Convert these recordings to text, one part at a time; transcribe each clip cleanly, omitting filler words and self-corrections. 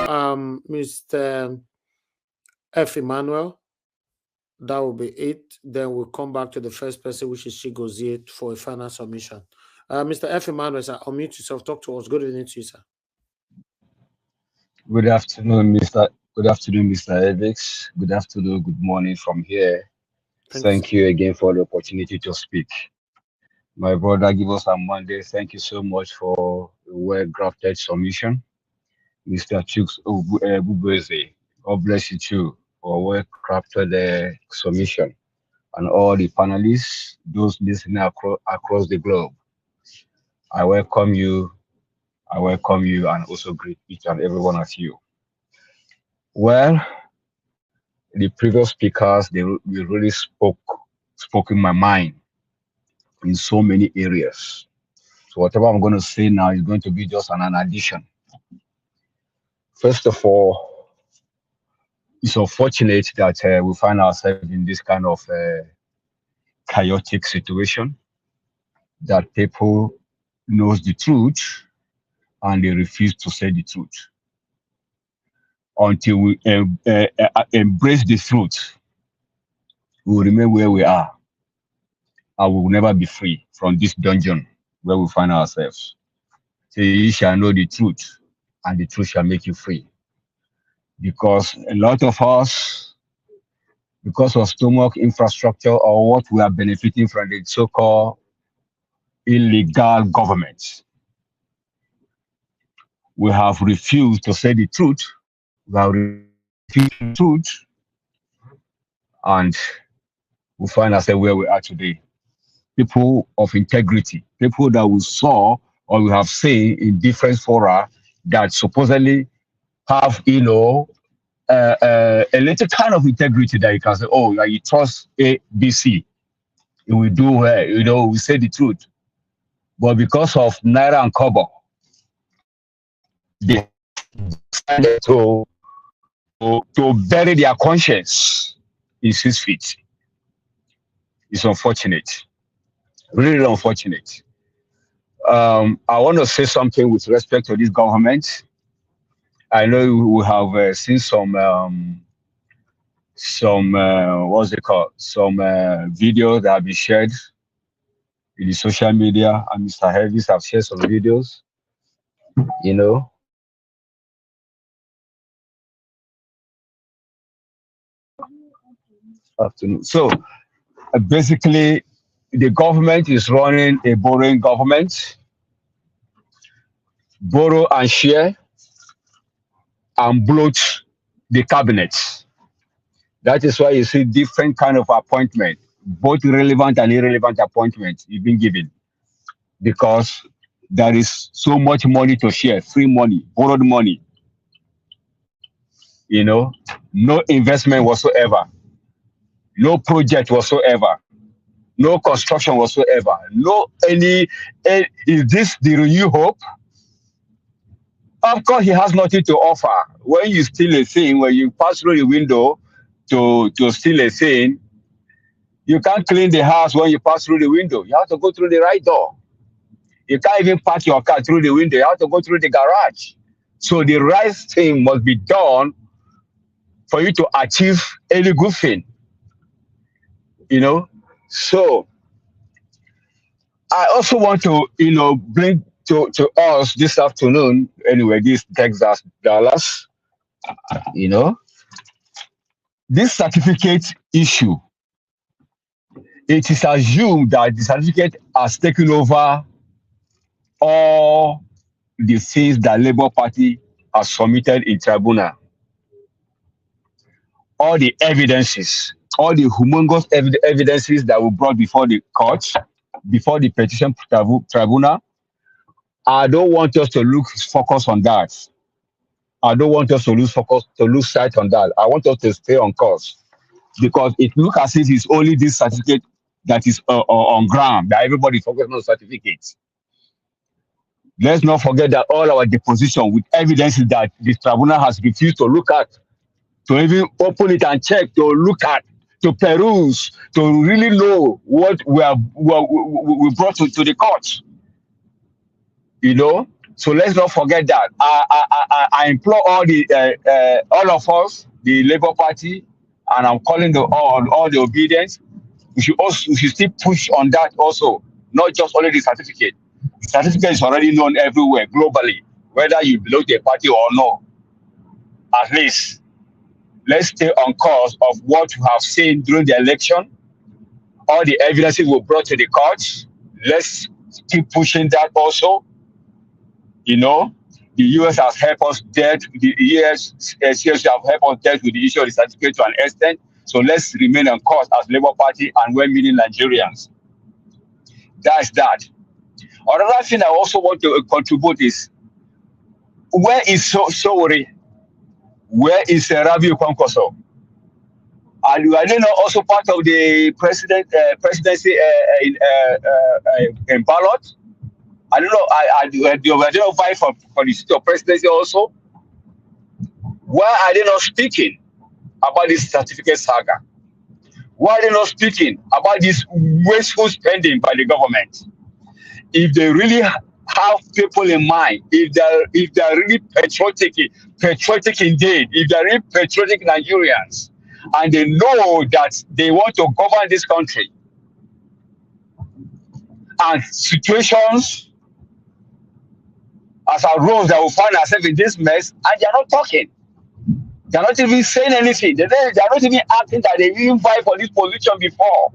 Mr.F.Emmanuel. That will be it. Then we'll come back to the first person, which is Chigozie, for a final submission. Mr.F.Emmanuel, sir, unmute yourself. Talk to us. Good evening to you, sir. Good afternoon, Mr. Good afternoon, Mr. Evix. Good afternoon, good morning from here. Thank you again for the opportunity to speak. My brother, give us a Monday. Thank you so much for the well-crafted submission. Mr. Chooks Bubeze, God bless you too for well-crafted submission. And all the panelists, those listening across the globe, I welcome you, and also greet each and every one of you. Well, the previous speakers, they really spoke in my mind in so many areas. So whatever I'm going to say now is going to be just an addition. First of all, it's unfortunate that we find ourselves in this kind of chaotic situation, that people knows the truth and they refuse to say the truth. Until we embrace the truth, we will remain where we are, and we will never be free from this dungeon where we find ourselves. So you shall know the truth, and the truth shall make you free. Because a lot of us, because of stomach infrastructure or what we are benefiting from the so-called illegal government, we have refused to say the truth. We have refused the truth, and we find ourselves where we are today. People of integrity, people that we saw or we have seen in different fora that supposedly have, a little kind of integrity that you can say, oh, you trust A, B, C. We do well, we say the truth. But because of Naira and Kobo, they decided to bury their conscience in 6 feet. It's unfortunate, really unfortunate. I want to say something with respect to this government. I know we have seen some what's it called? Some videos that have been shared in the social media, and Mr. Heavis have shared some videos. Afternoon. So basically, the government is running a borrowing government, borrow and share, and bloat the cabinet. That is why you see different kind of appointment, both relevant and irrelevant appointments you've been given, because there is so much money to share, free money, borrowed money. No investment whatsoever, no project whatsoever, no construction whatsoever, no any. Is this the real hope? Of course, he has nothing to offer. When you steal a thing, when you pass through the window to steal a thing, you can't clean the house when you pass through the window. You have to go through the right door. You can't even park your car through the window. You have to go through the garage. So the right thing must be done for you to achieve any good thing. So I also want to, bring to us this afternoon, anyway, this Texas, Dallas, this certificate issue. It is assumed that the certificate has taken over all the things that Labour Party has submitted in tribunal. All the evidences, all the humongous evidences that were brought before the court, before the petition tribunal. I don't want us to focus on that. I don't want us to lose sight on that. I want us to stay on course, because it looks as if it's only this certificate that is on ground, that everybody focuses on certificates. Let's not forget that all our deposition with evidences that the tribunal has refused to look at, to even open it and check, to look at, to peruse, to really know what we brought to the court. So let's not forget that. I implore all of us, the Labour Party, and I'm calling all the obedience. We should still push on that also, not just only the certificate. The certificate is already known everywhere globally, whether you belong to a party or not. At least let's stay on course of what we have seen during the election, all the evidences we brought to the courts. Let's keep pushing that also. You know, the US has helped us dealt, the US seriously have helped us dealt with the issue of the certificate to an extent. So let's remain on course as Labour Party and well-meaning Nigerians. That's that. Another thing I also want to contribute is, where is Sowore? Where is Rabiu Kwankwaso? And are they not also part of the presidency in ballot? I don't know. I don't know why for the seat of presidency also. Why are they not speaking about this certificate saga? Why are they not speaking about this wasteful spending by the government? If they really have people in mind, if they're really patriotic indeed, if they're really patriotic Nigerians, and they know that they want to govern this country, and situations as arose that will find ourselves in this mess, and they're not talking. They're not even saying anything. They're not even acting that they didn't fight for this position before.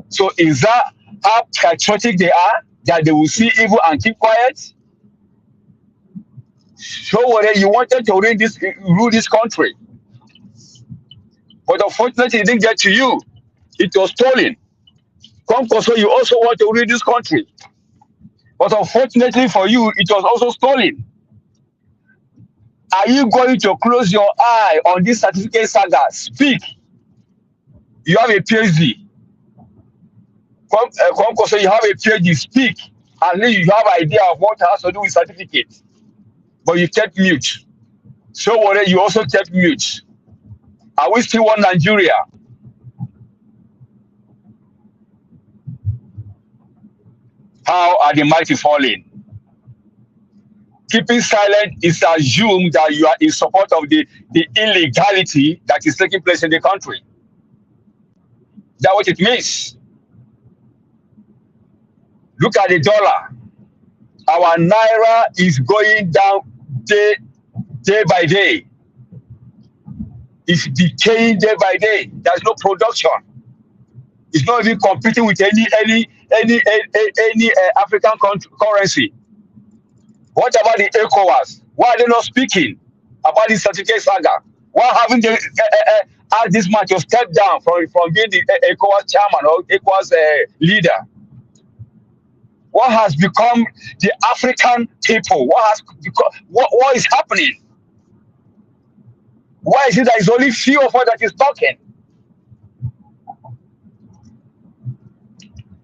So is that how patriotic they are, that they will see evil and keep quiet? So whether you wanted to rule this country, but unfortunately it didn't get to you. It was stolen. Kwankwaso, you also want to rule this country, but unfortunately for you, it was also stolen. Are you going to close your eye on this certificate saga? Speak. You have a PhD. Kwankwaso, you have a PhD. Speak. At least you have an idea of what has to do with certificate. But you kept mute. So what? You also kept mute. Are we still one Nigeria? How are the mighty falling? Keeping silent is assumed that you are in support of the illegality that is taking place in the country. That's what it means. Look at the dollar. Our naira is going down day by day. It's decaying day by day. There's no production. It's not even competing with any African currency. What about the ECOWAS? Why are they not speaking about the certificate saga? Why haven't they asked this man to step down from being the ECOWAS chairman or ECOWAS leader? What has become the African people? What is happening? Why is it that it's only few of us that is talking?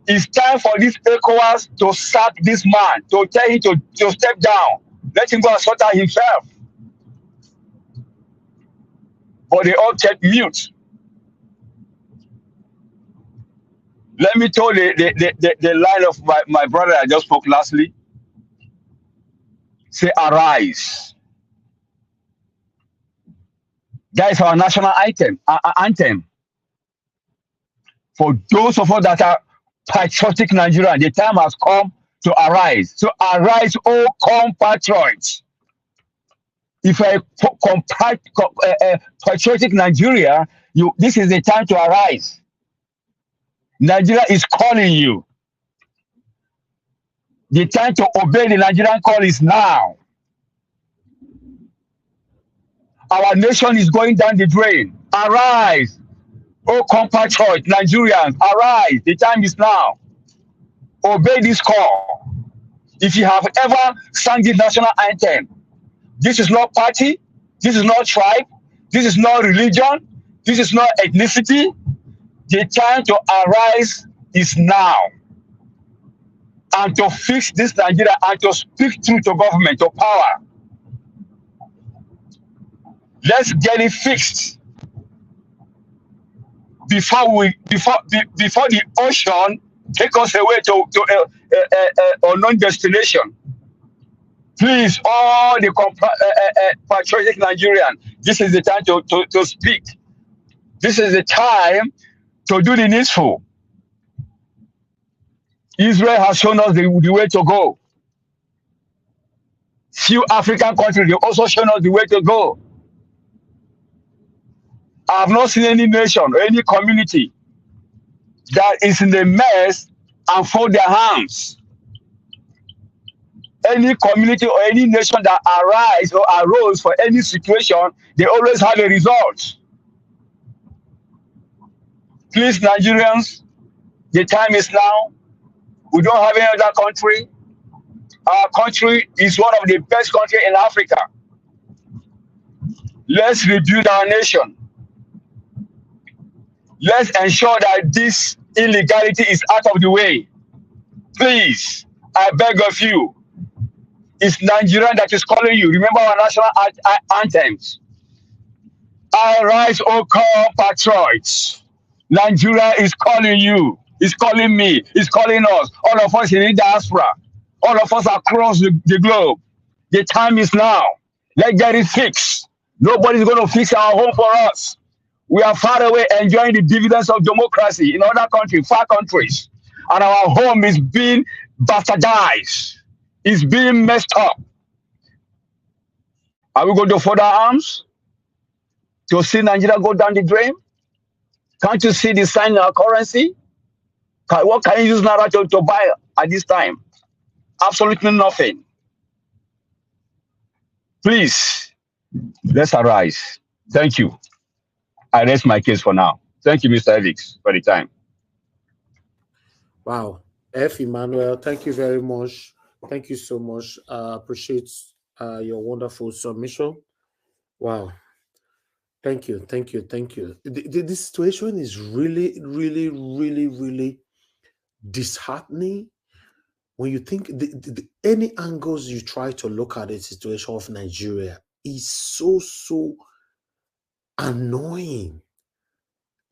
It's time for this ECOWAS to sack this man, to tell him to step down. Let him go and sort out himself. But they all kept mute. Let me tell the line of my brother I just spoke lastly. Say, arise. That is our national anthem. For those of us that are patriotic Nigerians, the time has come to arise. So arise, oh compatriots. If you're a patriotic Nigeria, this is the time to arise. Nigeria is calling you. The time to obey the Nigerian call is now. Our nation is going down the drain. Arise, oh compatriots, Nigerians, arise. The time is now. Obey this call. If you have ever sung the national anthem, this is not party, this is not tribe, this is not religion, this is not ethnicity. The time to arise is now. And to fix this Nigeria and to speak truth to government, to power. Let's get it fixed before the ocean take us away to unknown destination. Please, all the patriotic Nigerian, this is the time to speak. This is the time to do the needful. Israel has shown us the way to go. Few African countries, they also shown us the way to go. I have not seen any nation or any community that is in the mess and fold their hands. Any community or any nation that arose for any situation, they always have a result. Please, Nigerians, the time is now. We don't have any other country. Our country is one of the best countries in Africa. Let's rebuild our nation. Let's ensure that this illegality is out of the way. Please, I beg of you. It's Nigeria that is calling you. Remember our national anthems. Arise, O compatriots. Nigeria is calling you. It's calling me. It's calling us. All of us in the diaspora. All of us across the globe. The time is now. Let's get it fixed. Nobody's going to fix our home for us. We are far away enjoying the dividends of democracy in other countries, far countries. And our home is being bastardized. It's being messed up. Are we going to fold our arms to see Nigeria go down the drain? Can't you see the sign in our currency? What can you use now to buy at this time? Absolutely nothing. Please, let's arise. Thank you. I rest my case for now. Thank you, Mr. Evix, for the time. Wow. F.Emmanuel, thank you very much. Thank you so much. I appreciate your wonderful submission. Wow. Thank you. Thank you. Thank you. The situation is really, really, really, really disheartening when you think any angles you try to look at the situation of Nigeria is so annoying.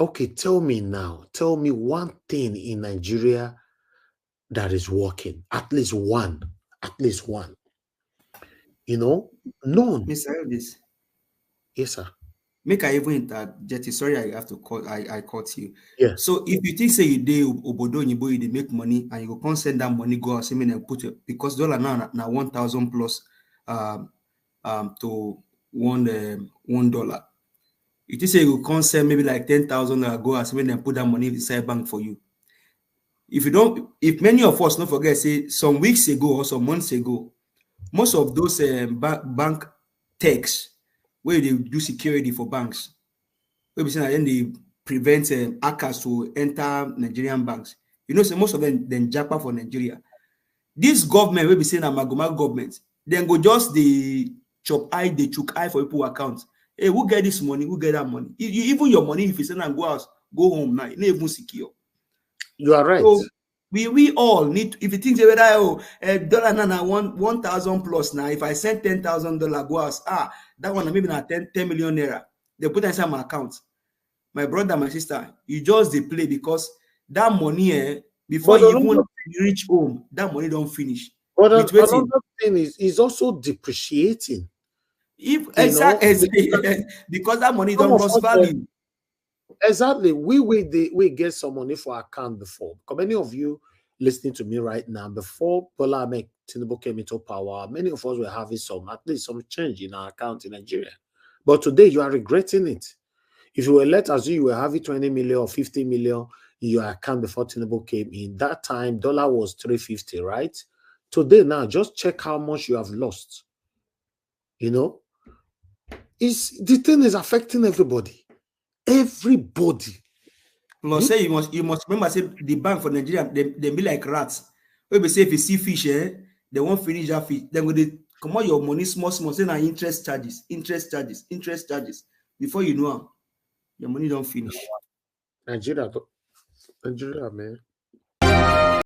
Okay, tell me now. Tell me one thing in Nigeria that is working. At least one. At least one. You know? None. Mr. Elvis. Yes, sir. Make I even interject. Sorry, I have to call. I caught you. Yeah. So if you think say you dey obodo you dey make money and you go come send that money go out and put it because dollar now 1,000 plus to $1. You think say you go come send maybe like 10,000 go out and put that money inside bank for you. If many of us don't forget, say some weeks ago or some months ago, most of those bank techs where they do security for banks, where we say that then they prevent hackers to enter Nigerian banks. You know, so most of them then japa for Nigeria. This government, where we say that Magoma government, then go just the chop eye, they chook eye for people accounts. Hey, who get this money? Who get that money? Even your money, if you send and go out, go home now, you not even secure. You are right. So we all need, if you think whether dollar now 1,000 plus now, if I send $10,000 go out, that one maybe now 10 million naira, they put inside my account. My brother, my sister, you just they play because that money before you even reach home, that money don't finish. But another thing is also depreciating. Exactly, because that money don't lose value. Exactly. We get some money for our account before. Because many of you listening to me right now, before Bola Ahmed Tinubu came into power, many of us were having at least some change in our account in Nigeria. But today you are regretting it. If you were let assume you were having 20 million or 50 million in your account before Tinubu came in, that time dollar was 350, right? Today now, just check how much you have lost. You know, the thing is affecting everybody. Everybody. Plus, say you must remember, say the bank for Nigeria, they be like rats. When we say if you see fish, they won't finish that fish. Then when they come out your money small, say now interest charges. Before you know, your money don't finish. Nigeria, man.